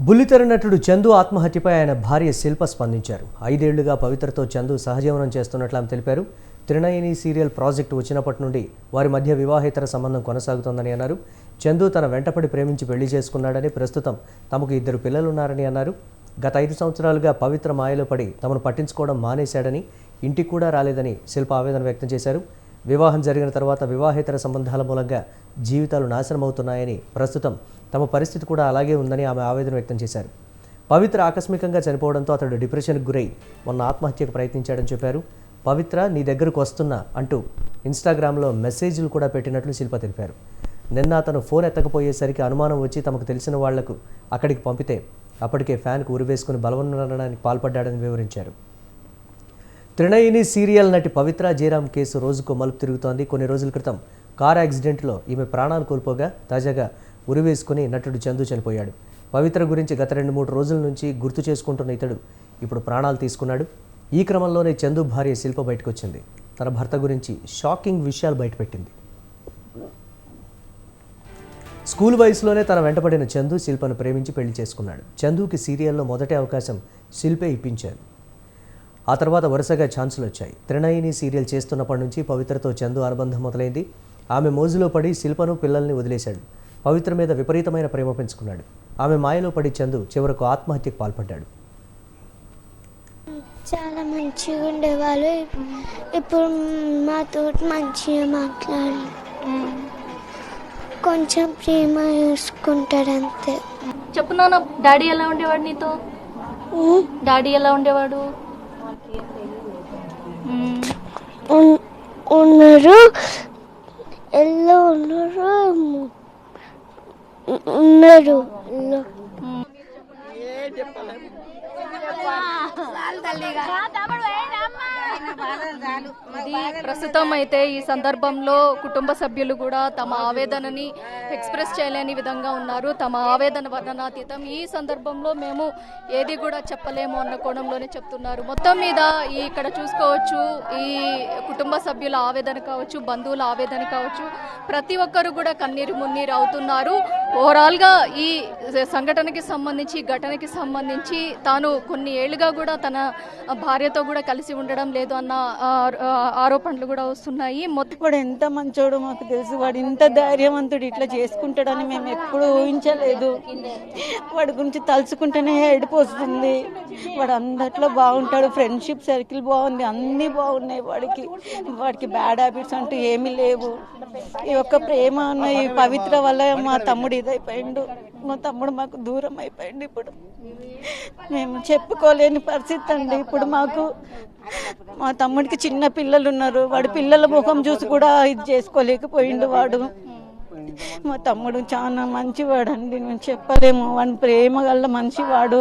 బుల్లితెర నటుడు చందు ఆత్మహత్యపై ఆయన భార్య శిల్ప స్పందించారు. 5 ఏళ్లుగా పవిత్రతో చందు సహజీవనం చేస్తున్నట్లు ఆమె తెలిపారు. త్రినయని సీరియల్ ప్రాజెక్టు వచ్చినప్పటి నుండి వారి మధ్య వివాహేతర సంబంధం కొనసాగుతోందని అన్నారు. చందు తన వెంటపడి ప్రేమించి పెళ్లి చేసుకున్నాడని, ప్రస్తుతం తమకు 2 పిల్లలున్నారని అన్నారు. గత 5 సంవత్సరాలుగా పవిత్ర మాయలో పడి తమను పట్టించుకోవడం మానేశాడని, ఇంటికి కూడా రాలేదని శిల్ప ఆవేదన వ్యక్తం చేశారు. వివాహం జరిగిన తర్వాత వివాహేతర సంబంధాల మూలంగా జీవితాలు నాశనమవుతున్నాయని, ప్రస్తుతం తమ పరిస్థితి కూడా అలాగే ఉందని ఆమె ఆవేదన వ్యక్తం చేశారు. పవిత్ర ఆకస్మికంగా చనిపోవడంతో అతడు డిప్రెషన్కి గురై మొన్న ఆత్మహత్యకు ప్రయత్నించాడని చెప్పారు. పవిత్ర నీ దగ్గరకు వస్తున్నా అంటూ ఇన్స్టాగ్రామ్లో మెసేజ్లు కూడా పెట్టినట్లు శిల్ప తెలిపారు. నిన్న అతను ఫోన్ ఎత్తకపోయేసరికి అనుమానం వచ్చి తమకు తెలిసిన వాళ్లకు అక్కడికి పంపితే అప్పటికే ఫ్యాన్కు ఉరివేసుకుని బలవన్మరణానికి పాల్పడ్డాడని వివరించారు. త్రినయని సీరియల్ నటి పవిత్ర జయరామ్ కేసు రోజుకు మలుపు తిరుగుతోంది. కొన్ని రోజుల క్రితం కారు యాక్సిడెంట్లో ఈమె ప్రాణాలు కోల్పోగా తాజాగా ఉరివేసుకుని నటుడు చందు చనిపోయాడు. పవిత్ర గురించి గత 2-3 రోజుల నుంచి గుర్తు చేసుకుంటున్న ఇతడు ఇప్పుడు ప్రాణాలు తీసుకున్నాడు. ఈ క్రమంలోనే చందు భార్య శిల్ప బయటకొచ్చింది. తన భర్త గురించి షాకింగ్ విషయాలు బయటపెట్టింది. స్కూల్ వయసులోనే తన వెంటపడిన చందు శిల్పను ప్రేమించి పెళ్లి చేసుకున్నాడు. చందుకి సీరియల్లో మొదటి అవకాశం శిల్పే ఇప్పించారు. ఆ తర్వాత వరుసగా ఛాన్సులు వచ్చాయి. త్రినయని సీరియల్ చేస్తున్నప్పటి నుంచి పవిత్రతో చందు అనుబంధం మొదలైంది. ఆమె మోజులో పడి శిల్పను, పిల్లల్ని వదిలేశాడు. పవిత్ర మీద విపరీతమైన ప్రేమ పెంచుకున్నాడు. ఆమె మాయలో పడి చందు చివరకు ఆత్మహత్యకు పాల్పడ్డాడు. చాలా మంచిగా ఉండేవాళ్ళు. ఇప్పుడు మాతో మంచిగా మాట్లాడి కొంచెం ప్రేమ చూసుకుంటాడు అంతే. చెప్పు నాన్న, డాడీ ఎలా ఉండేవాడు నీతో? డాడీ ఎలా ఉండేవాడు? ఉన్నారు, ఎల్లో ఉన్నారు. ప్రస్తుతం అయితే ఈ సందర్భంలో కుటుంబ సభ్యులు కూడా తమ ఆవేదనని ఎక్స్ప్రెస్ చేయలేని విధంగా ఉన్నారు. తమ ఆవేదన వర్ణనాతీతం. ఈ సందర్భంలో మేము ఏది కూడా చెప్పలేము అన్న కోణంలోనే చెప్తున్నారు. మొత్తం మీద ఇక్కడ చూసుకోవచ్చు, ఈ కుటుంబ సభ్యుల ఆవేదన కావచ్చు, బంధువుల ఆవేదన కావచ్చు, ప్రతి ఒక్కరు కూడా కన్నీరు మున్నీరు అవుతున్నారు. ఓవరాల్గా ఈ సంఘటనకి సంబంధించి, ఘటనకి సంబంధించి తాను కొన్ని ఏళ్లుగా కూడా తన భార్యతో కూడా కలిసి ఉండడం లేదు అన్న ఆరోపణలు కూడా వస్తున్నాయి. వాడు ఎంత మంచోడు మాకు తెలుసు. వాడు ఇంత ధైర్యవంతుడు ఇట్లా చేసుకుంటాడని మేము ఎప్పుడు ఊహించలేదు. వాడి గురించి తలుచుకుంటేనే ఏడుపు వస్తుంది. వాడు అందట్లో బాగుంటాడు, ఫ్రెండ్షిప్ సర్కిల్ బాగుంది, అన్నీ బాగున్నాయి. వాడికి బ్యాడ్ హ్యాబిట్స్ అంటూ ఏమీ లేవు. ఈ ఒక్క ప్రేమ అన్న ఈ పవిత్ర వల్ల మా తమ్ముడు ఇదైపోయిండు. మా తమ్ముడు మాకు దూరం అయిపోయింది. ఇప్పుడు మేము చెప్పుకోలేని పరిస్థితి అండి. ఇప్పుడు మాకు మా తమ్ముడికి చిన్న పిల్లలు ఉన్నారు. వాడి పిల్లల ముఖం చూసి కూడా ఇది చేసుకోలేకపోయిండు. వాడు మా తమ్ముడు చాలా మంచివాడు అండి, మేము చెప్పలేము. వాడి ప్రేమ గల్ల మంచివాడు.